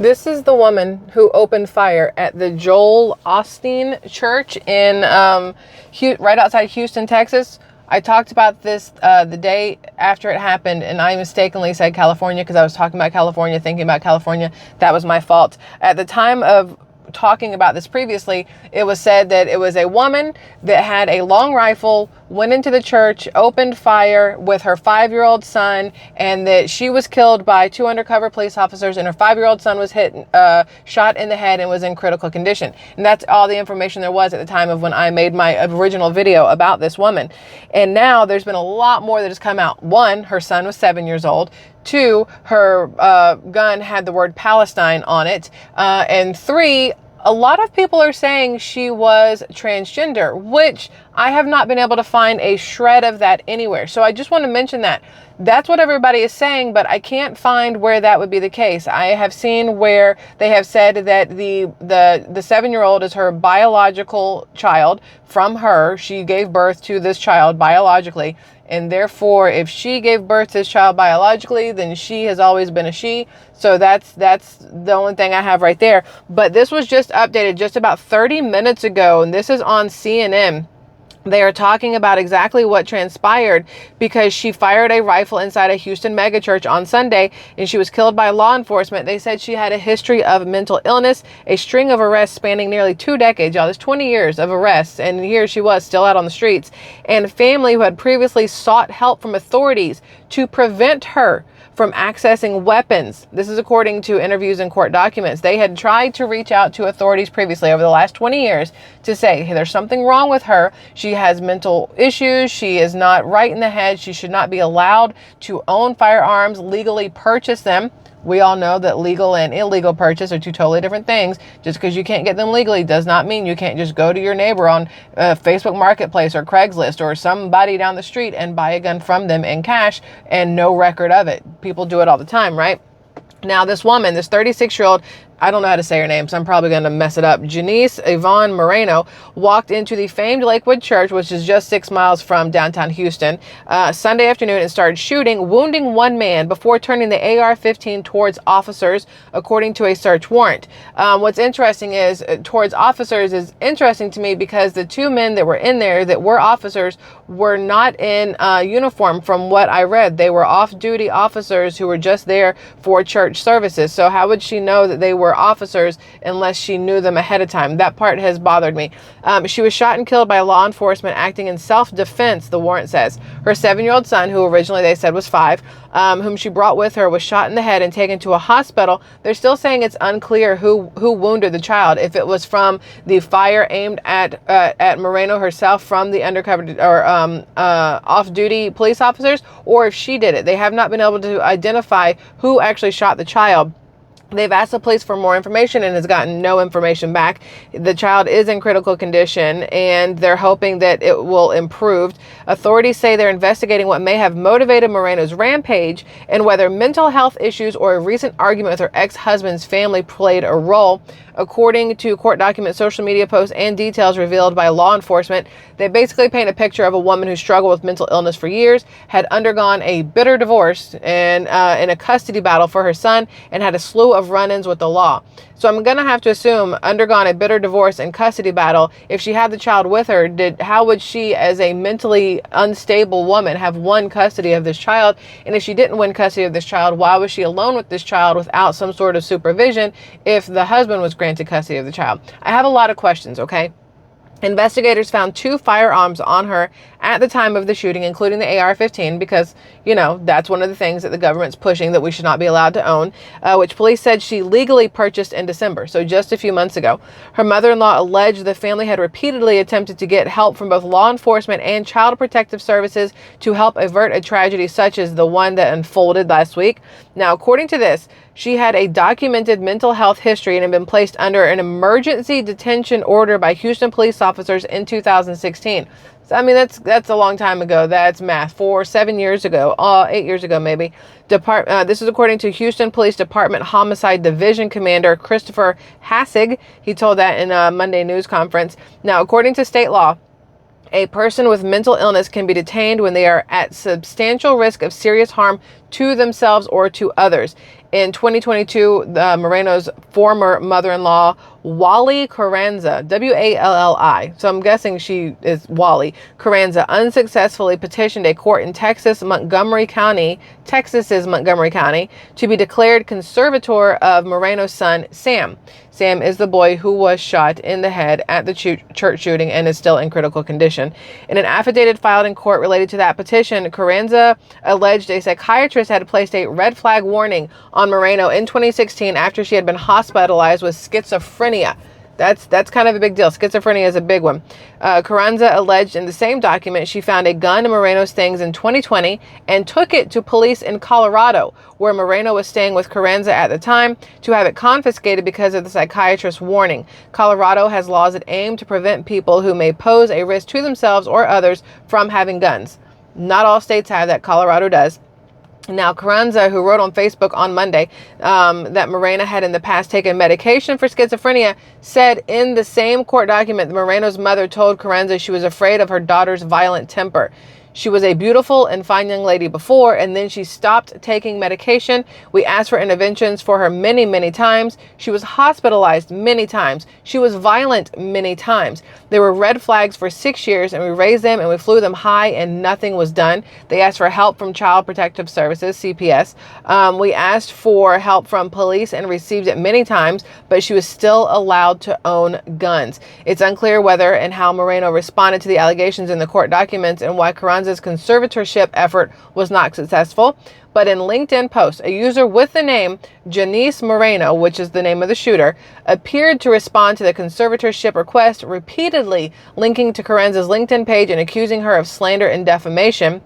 This is the woman who opened fire at the Joel Osteen Church in right outside Houston, Texas. I talked about this the day after it happened, and I mistakenly said California because I was talking about California, thinking about California. That was my fault. At the time of talking about this previously, it was said that it was a woman that had a long rifle, went into the church, opened fire with her 5-year-old son, and that she was killed by 2 undercover police officers, and her 5-year-old son was shot in the head and was in critical condition. And that's all the information there was at the time of when I made my original video about this woman. And now there's been a lot more that has come out. 1, her son was 7 years old. 2, her gun had the word Palestine on it. And 3, a lot of people are saying she was transgender, which I have not been able to find a shred of that anywhere. So I just want to mention that. That's what everybody is saying, but I can't find where that would be the case. I have seen where they have said that the 7-year-old is her biological child from her. She gave birth to this child biologically. And therefore, if she gave birth to this child biologically, then she has always been a she. So that's the only thing I have right there. But this was just updated just about 30 minutes ago, and this is on CNN. They are talking about exactly what transpired because she fired a rifle inside a Houston megachurch on Sunday and she was killed by law enforcement. They said she had a history of mental illness, a string of arrests spanning nearly 2 decades. Y'all, there's 20 years of arrests, and here she was still out on the streets. And family who had previously sought help from authorities to prevent her from accessing weapons. This is according to interviews and court documents. They had tried to reach out to authorities previously over the last 20 years to say, hey, there's something wrong with her. She has mental issues. She is not right in the head. She should not be allowed to own firearms, legally purchase them. We all know that legal and illegal purchase are 2 totally different things. Just because you can't get them legally does not mean you can't just go to your neighbor on Facebook Marketplace or Craigslist or somebody down the street and buy a gun from them in cash and no record of it. People do it all the time, right? Now, this woman, this 36-year-old, I don't know how to say her name, so I'm probably going to mess it up. Janice Yvonne Moreno walked into the famed Lakewood Church, which is just 6 miles from downtown Houston, Sunday afternoon and started shooting, wounding 1 man before turning the AR-15 towards officers, according to a search warrant. What's interesting is, towards officers is interesting to me because the 2 men that were in there that were officers were not in uniform from what I read. They were off-duty officers who were just there for church services. So how would she know that they were officers unless she knew them ahead of time? That part has bothered me. She was shot and killed by law enforcement acting in self-defense, the warrant says. Her 7-year-old son, who originally they said was 5, whom she brought with her, was shot in the head and taken to a hospital. They're still saying it's unclear who wounded the child, if it was from the fire aimed at Moreno herself from the undercover or off-duty police officers, or if she did it. They have not been able to identify who actually shot the child. They've asked the police for more information and has gotten no information back. The child is in critical condition and they're hoping that it will improve. Authorities say they're investigating what may have motivated Moreno's rampage and whether mental health issues or a recent argument with her ex-husband's family played a role. According to court documents, social media posts, and details revealed by law enforcement, they basically paint a picture of a woman who struggled with mental illness for years, had undergone a bitter divorce and in a custody battle for her son, and had a slew of run-ins with the law. So I'm going to have to assume undergone a bitter divorce and custody battle. If she had the child with her, how would she, as a mentally unstable woman, have won custody of this child? And if she didn't win custody of this child, why was she alone with this child without some sort of supervision if the husband was granted custody of the child? I have a lot of questions, okay? Investigators found 2 firearms on her at the time of the shooting, including the AR-15, because, you know, that's one of the things that the government's pushing, that we should not be allowed to own, which police said she legally purchased in December, so just a few months ago. Her mother-in-law alleged the family had repeatedly attempted to get help from both law enforcement and child protective services to help avert a tragedy such as the one that unfolded last week. Now, according to this, she had a documented mental health history and had been placed under an emergency detention order by Houston police officers in 2016. So, I mean, that's a long time ago. That's math. 7 years ago, 8 years ago, maybe. This is according to Houston Police Department Homicide Division Commander Christopher Hassig. He told that in a Monday news conference. Now, according to state law, a person with mental illness can be detained when they are at substantial risk of serious harm to themselves or to others. In 2022, Moreno's former mother-in-law, Wally Carranza, Walli, so I'm guessing she is Wally Carranza, unsuccessfully petitioned a court in Texas's Montgomery County, to be declared conservator of Moreno's son, Sam. Sam is the boy who was shot in the head at the church shooting and is still in critical condition. In an affidavit filed in court related to that petition, Carranza alleged a psychiatrist had placed a red flag warning on Moreno in 2016 after she had been hospitalized with schizophrenia. That's kind of a big deal. Schizophrenia is a big one. Carranza alleged in the same document she found a gun in Moreno's things in 2020 and took it to police in Colorado, where Moreno was staying with Carranza at the time, to have it confiscated because of the psychiatrist's warning. Colorado has laws that aim to prevent people who may pose a risk to themselves or others from having guns. Not all states have that. Colorado does. Now, Carranza, who wrote on Facebook on Monday that Moreno had in the past taken medication for schizophrenia, said in the same court document that Moreno's mother told Carranza she was afraid of her daughter's violent temper. She was a beautiful and fine young lady before, and then she stopped taking medication. We asked for interventions for her many, many times. She was hospitalized many times. She was violent many times. There were red flags for 6 years, and we raised them and we flew them high, and nothing was done. They asked for help from Child Protective Services, CPS. We asked for help from police and received it many times, but she was still allowed to own guns. It's unclear whether and how Moreno responded to the allegations in the court documents and why Carranza's conservatorship effort was not successful. But in LinkedIn posts, a user with the name Janice Moreno, which is the name of the shooter, appeared to respond to the conservatorship request, repeatedly linking to Carranza's LinkedIn page and accusing her of slander and defamation.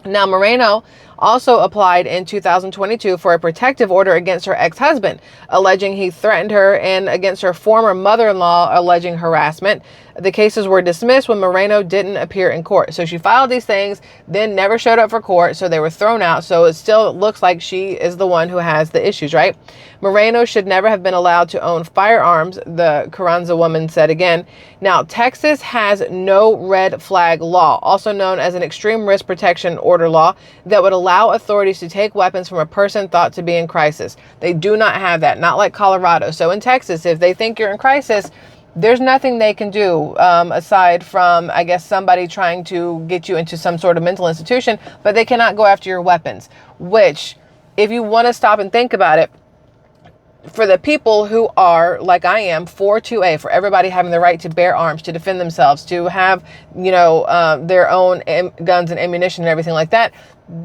Now, Moreno also applied in 2022 for a protective order against her ex-husband, alleging he threatened her, and against her former mother-in-law, alleging harassment. The cases were dismissed when Moreno didn't appear in court. So she filed these things, then never showed up for court, so they were thrown out. So it still looks like she is the one who has the issues, right? Moreno should never have been allowed to own firearms, the Carranza woman said again. Now, Texas has no red flag law, also known as an extreme risk protection order law, that would allow authorities to take weapons from a person thought to be in crisis. They do not have that, not like Colorado. So in Texas, if they think you're in crisis, there's nothing they can do aside from, I guess, somebody trying to get you into some sort of mental institution, but they cannot go after your weapons, which, if you want to stop and think about it, for the people who are, like I am, for 2A, for everybody having the right to bear arms, to defend themselves, to have, their own guns and ammunition and everything like that,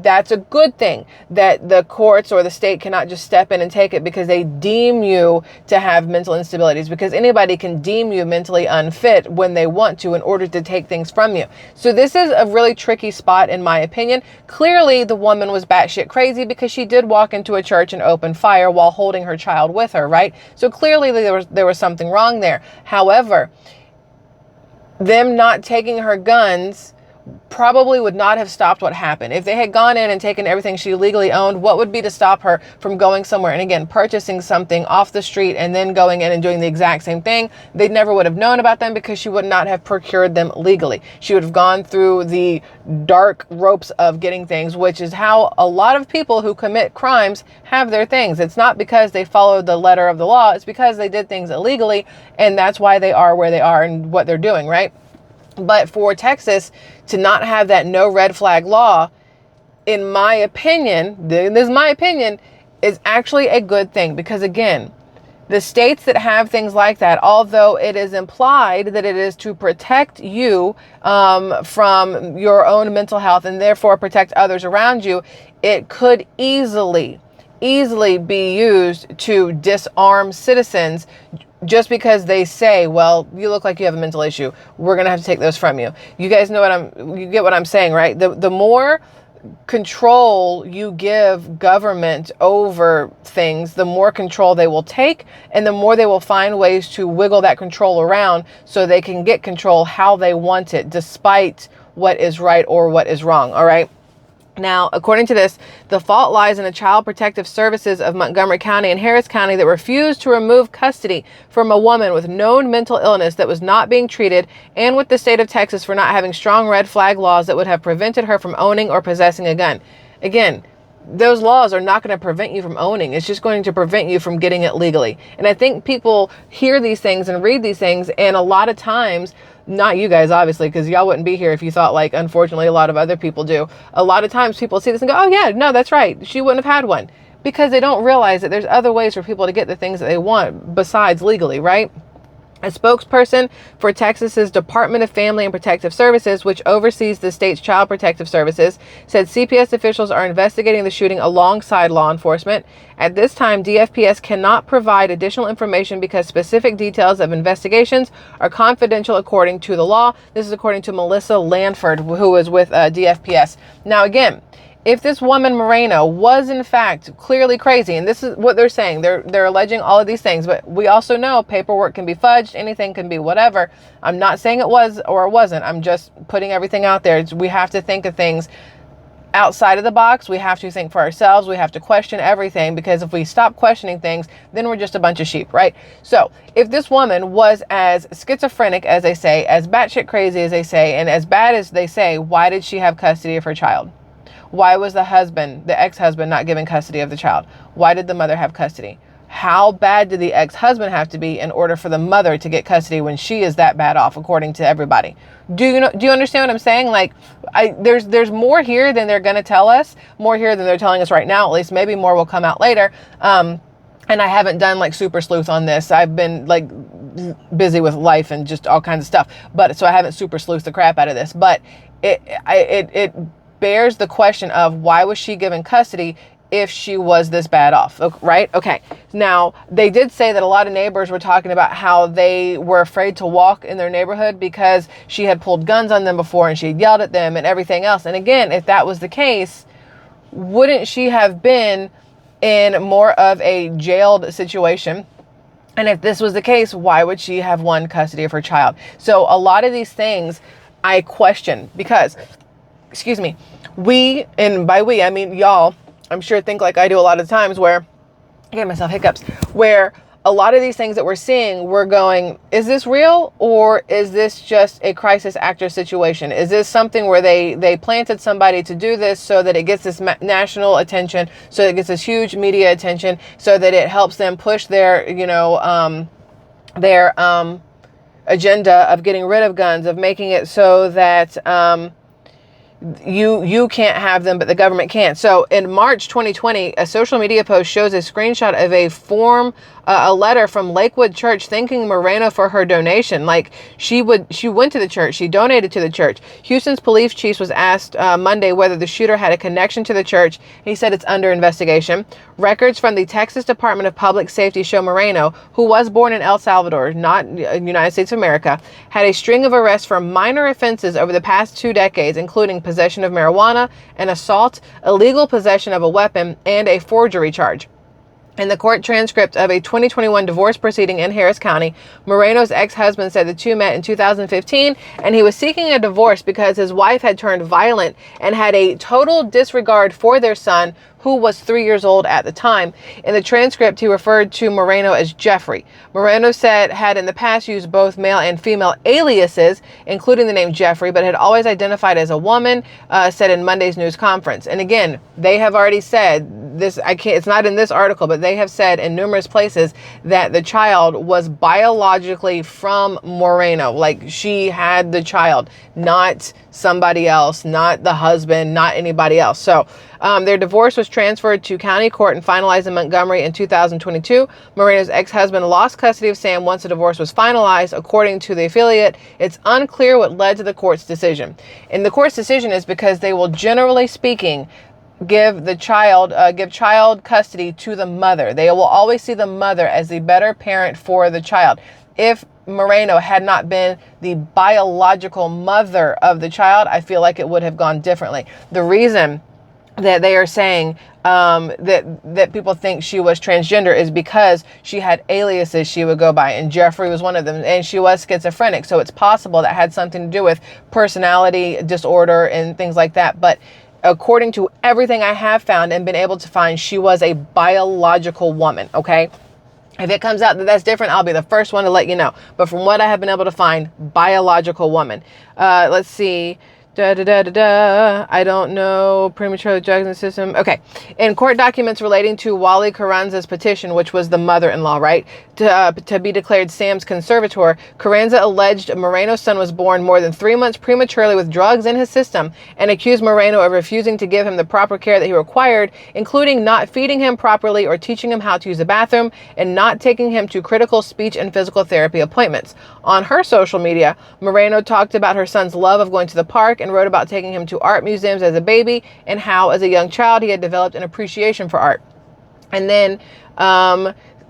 that's a good thing that the courts or the state cannot just step in and take it because they deem you to have mental instabilities, because anybody can deem you mentally unfit when they want to in order to take things from you. So this is a really tricky spot, in my opinion. Clearly, the woman was batshit crazy because she did walk into a church and open fire while holding her child with her, right? So clearly there was something wrong there. However, them not taking her guns probably would not have stopped what happened. If they had gone in and taken everything she legally owned, what would be to stop her from going somewhere and again purchasing something off the street and then going in and doing the exact same thing? They never would have known about them because she would not have procured them legally. She would have gone through the dark ropes of getting things, which is how a lot of people who commit crimes have their things. It's not because they followed the letter of the law, it's because they did things illegally, and that's why they are where they are and what they're doing, right? But for Texas to not have that no red flag law, in my opinion, this is my opinion, is actually a good thing. Because again, the states that have things like that, although it is implied that it is to protect you from your own mental health and therefore protect others around you, it could easily be used to disarm citizens just because they say, well, you look like you have a mental issue, we're going to have to take those from you. You guys know you get what I'm saying, right? The more control you give government over things, the more control they will take, and the more they will find ways to wiggle that control around so they can get control how they want it, despite what is right or what is wrong. All right. Now, according to this, the fault lies in the Child Protective Services of Montgomery County and Harris County that refused to remove custody from a woman with known mental illness that was not being treated, and with the state of Texas for not having strong red flag laws that would have prevented her from owning or possessing a gun. Again, those laws are not going to prevent you from owning. It's just going to prevent you from getting it legally. And I think people hear these things and read these things, and a lot of times, not you guys, obviously, because y'all wouldn't be here if you thought like, unfortunately, a lot of other people do. A lot of times people see this and go, oh yeah, no, that's right. She wouldn't have had one, because they don't realize that there's other ways for people to get the things that they want besides legally, right? A spokesperson for Texas's Department of Family and Protective Services, which oversees the state's child protective services, said CPS officials are investigating the shooting alongside law enforcement. At this time, DFPS cannot provide additional information because specific details of investigations are confidential according to the law. This is according to Melissa Lanford, who is with DFPS. Now, again, if this woman Moreno was in fact clearly crazy, and this is what they're saying, they're alleging all of these things, but we also know paperwork can be fudged, anything can be whatever. I'm not saying it was or it wasn't. I'm just putting everything out there. We have to think of things outside of the box. We have to think for ourselves. We have to question everything, because if we stop questioning things, then we're just a bunch of sheep, right? So if this woman was as schizophrenic as they say, as batshit crazy as they say, and as bad as they say, why did she have custody of her child? Why was the ex-husband, not given custody of the child? Why did the mother have custody? How bad did the ex-husband have to be in order for the mother to get custody when she is that bad off, according to everybody? Do you understand what I'm saying? Like, there's more here than they're going to tell us, more here than they're telling us right now, at least. Maybe more will come out later. And I haven't done like super sleuth on this. I've been like busy with life and just all kinds of stuff. So I haven't super sleuthed the crap out of this, but it bears the question of, why was she given custody if she was this bad off, right? Okay. Now, they did say that a lot of neighbors were talking about how they were afraid to walk in their neighborhood because she had pulled guns on them before and she had yelled at them and everything else. And again, if that was the case, wouldn't she have been in more of a jailed situation? And if this was the case, why would she have won custody of her child? So a lot of these things I question, because, excuse me, we, and by we, I mean y'all, I'm sure think like I do a lot of times, where I get myself hiccups, where a lot of these things that we're seeing, we're going, is this real, or is this just a crisis actor situation? Is this something where they planted somebody to do this so that it gets this national attention, so it gets this huge media attention, so that it helps them push their, agenda of getting rid of guns, of making it so that, you can't have them, but the government can. So in March 2020, a social media post shows a screenshot of a letter from Lakewood Church thanking Moreno for her donation. Like, she went to the church, she donated to the church. Houston's police chief was asked Monday whether the shooter had a connection to the church. He said it's under investigation. Records from the Texas Department of Public Safety show Moreno, who was born in El Salvador, not United States of America, had a string of arrests for minor offenses over the past 2 decades, including possession of marijuana, an assault, illegal possession of a weapon, and a forgery charge. In the court transcript of a 2021 divorce proceeding in Harris County, Moreno's ex-husband said the two met in 2015, and he was seeking a divorce because his wife had turned violent and had a total disregard for their son, who was 3 years old at the time. In the transcript, he referred to Moreno as Jeffrey. Moreno said had in the past used both male and female aliases, including the name Jeffrey, but had always identified as a woman, said in Monday's news conference. And again, they have already said this, it's not in this article, but they have said in numerous places that the child was biologically from Moreno. Like, she had the child, not somebody else, not the husband, not anybody else. So their divorce was transferred to county court and finalized in Montgomery in 2022. Moreno's ex-husband lost custody of Sam once the divorce was finalized. According to the affiliate, it's unclear what led to the court's decision. And the court's decision is because they will, generally speaking, give child custody to the mother. They will always see the mother as the better parent for the child. If Moreno had not been the biological mother of the child, I feel like it would have gone differently. The reason that they are saying that people think she was transgender is because she had aliases she would go by, and Jeffrey was one of them, and she was schizophrenic. So it's possible that had something to do with personality disorder and things like that. But according to everything I have found and been able to find, she was a biological woman, okay? If it comes out that that's different, I'll be the first one to let you know. But from what I have been able to find, biological woman. Let's see. I don't know. Premature drugs in the system. Okay. In court documents relating to Wally Carranza's petition, which was the mother-in-law, right, to be declared Sam's conservator, Carranza alleged Moreno's son was born more than 3 months prematurely with drugs in his system and accused Moreno of refusing to give him the proper care that he required, including not feeding him properly or teaching him how to use the bathroom and not taking him to critical speech and physical therapy appointments. On her social media, Moreno talked about her son's love of going to the park and wrote about taking him to art museums as a baby and how, as a young child, he had developed an appreciation for art. And then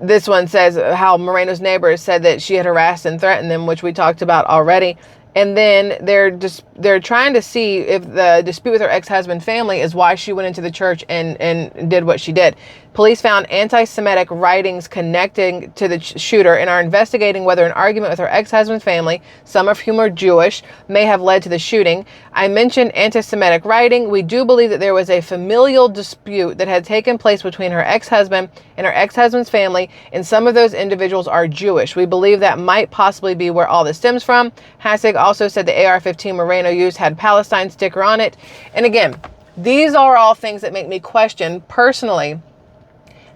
this one says how Moreno's neighbors said that she had harassed and threatened them, which we talked about already. And then they're trying to see if the dispute with her ex-husband family is why she went into the church and did what she did. Police found anti-Semitic writings connecting to the shooter and are investigating whether an argument with her ex-husband's family, some of whom are Jewish, may have led to the shooting. I mentioned anti-Semitic writing. We do believe that there was a familial dispute that had taken place between her ex-husband and her ex-husband's family, and some of those individuals are Jewish. We believe that might possibly be where all this stems from. Hasek also said the AR-15 Moreno used had Palestine sticker on it. And again, these are all things that make me question personally,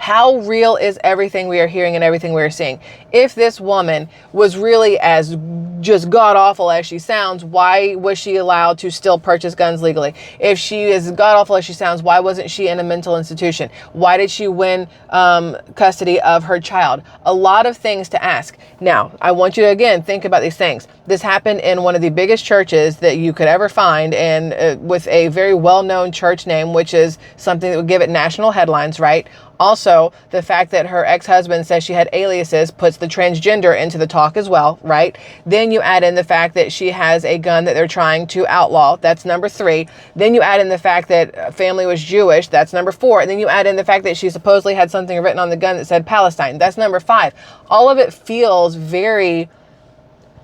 how real is everything we are hearing and everything we are seeing? If this woman was really as just god-awful as she sounds, why was she allowed to still purchase guns legally? If she is god-awful as she sounds, why wasn't she in a mental institution? Why did she win custody of her child? A lot of things to ask. Now, I want you to, again, think about these things. This happened in one of the biggest churches that you could ever find, and with a very well-known church name, which is something that would give it national headlines, right? Also, the fact that her ex-husband says she had aliases puts the transgender into the talk as well, right? Then you add in the fact that she has a gun that they're trying to outlaw. That's number 3. Then you add in the fact that family was Jewish. That's number 4. And then you add in the fact that she supposedly had something written on the gun that said Palestine. That's number 5. All of it feels very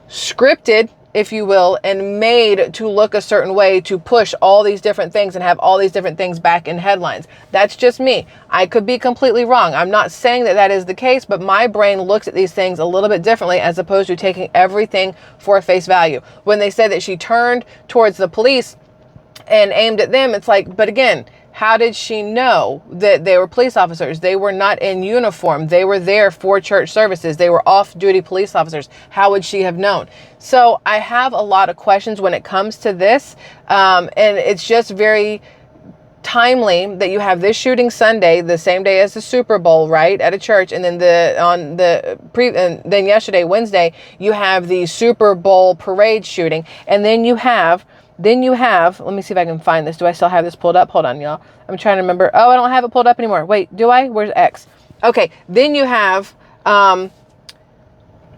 scripted, if you will, and made to look a certain way to push all these different things and have all these different things back in headlines. That's just me. I could be completely wrong. I'm not saying that that is the case, but my brain looks at these things a little bit differently as opposed to taking everything for face value. When they said that she turned towards the police and aimed at them, it's like, but again, how did she know that they were police officers? They were not in uniform. They were there for church services. They were off-duty police officers. How would she have known? So I have a lot of questions when it comes to this. And it's just very timely that you have this shooting Sunday, the same day as the Super Bowl, right, at a church, and then then yesterday, Wednesday, you have the Super Bowl parade shooting, and then you have, let me see if I can find this. Do I still have this pulled up? Hold on, y'all. I'm trying to remember. Oh, I don't have it pulled up anymore. Wait, do I? Where's X? Okay, then you have,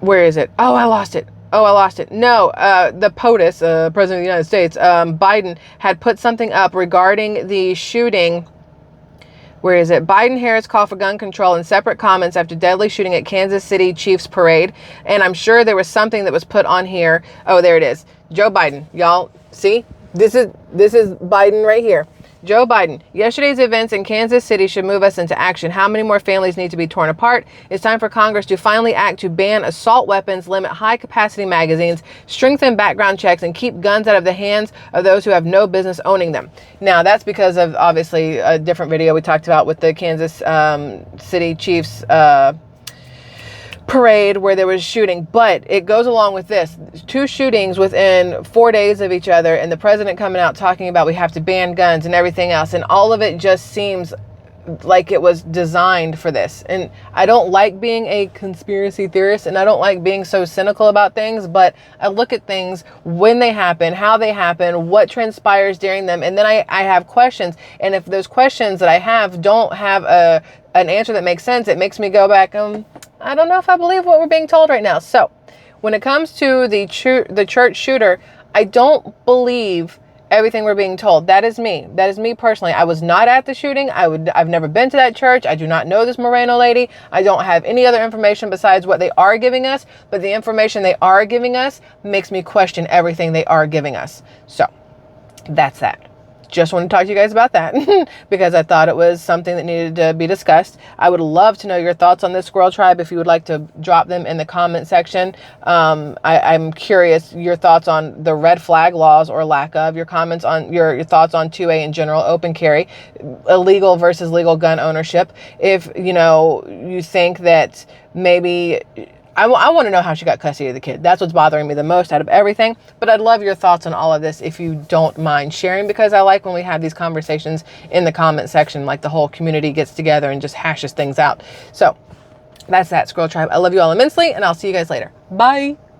where is it? Oh, I lost it. No, the POTUS, President of the United States, Biden had put something up regarding the shooting. Where is it? Biden-Harris call for gun control in separate comments after deadly shooting at Kansas City Chiefs parade. And I'm sure there was something that was put on here. Oh, there it is. Joe Biden. Y'all see? This is Biden right here. Joe Biden, yesterday's events in Kansas City should move us into action. How many more families need to be torn apart? It's time for Congress to finally act to ban assault weapons, limit high-capacity magazines, strengthen background checks, and keep guns out of the hands of those who have no business owning them. Now, that's because of, obviously, a different video we talked about with the Kansas City Chiefs parade where there was shooting, but it goes along with this. 2 shootings within 4 days of each other, and the president coming out talking about we have to ban guns and everything else, and all of it just seems like it was designed for this. And I don't like being a conspiracy theorist, and I don't like being so cynical about things, but I look at things when they happen, how they happen, what transpires during them, and then I have questions. And if those questions that I have don't have an answer that makes sense, it makes me go back, I don't know if I believe what we're being told right now. So when it comes to the church shooter, I don't believe everything we're being told. That is me. That is me personally. I was not at the shooting. I've never been to that church. I do not know this Moreno lady. I don't have any other information besides what they are giving us, but the information they are giving us makes me question everything they are giving us. So that's that. Just want to talk to you guys about that because I thought it was something that needed to be discussed. I would love to know your thoughts on this, Squirrel Tribe. If you would like to drop them in the comment section. I'm curious your thoughts on the red flag laws or lack of, your comments on your thoughts on 2A in general, open carry, illegal versus legal gun ownership. If, you think that maybe... I want to know how she got custody of the kid. That's what's bothering me the most out of everything. But I'd love your thoughts on all of this if you don't mind sharing, because I like when we have these conversations in the comment section, like the whole community gets together and just hashes things out. So that's that, Squirrel Tribe. I love you all immensely, and I'll see you guys later. Bye.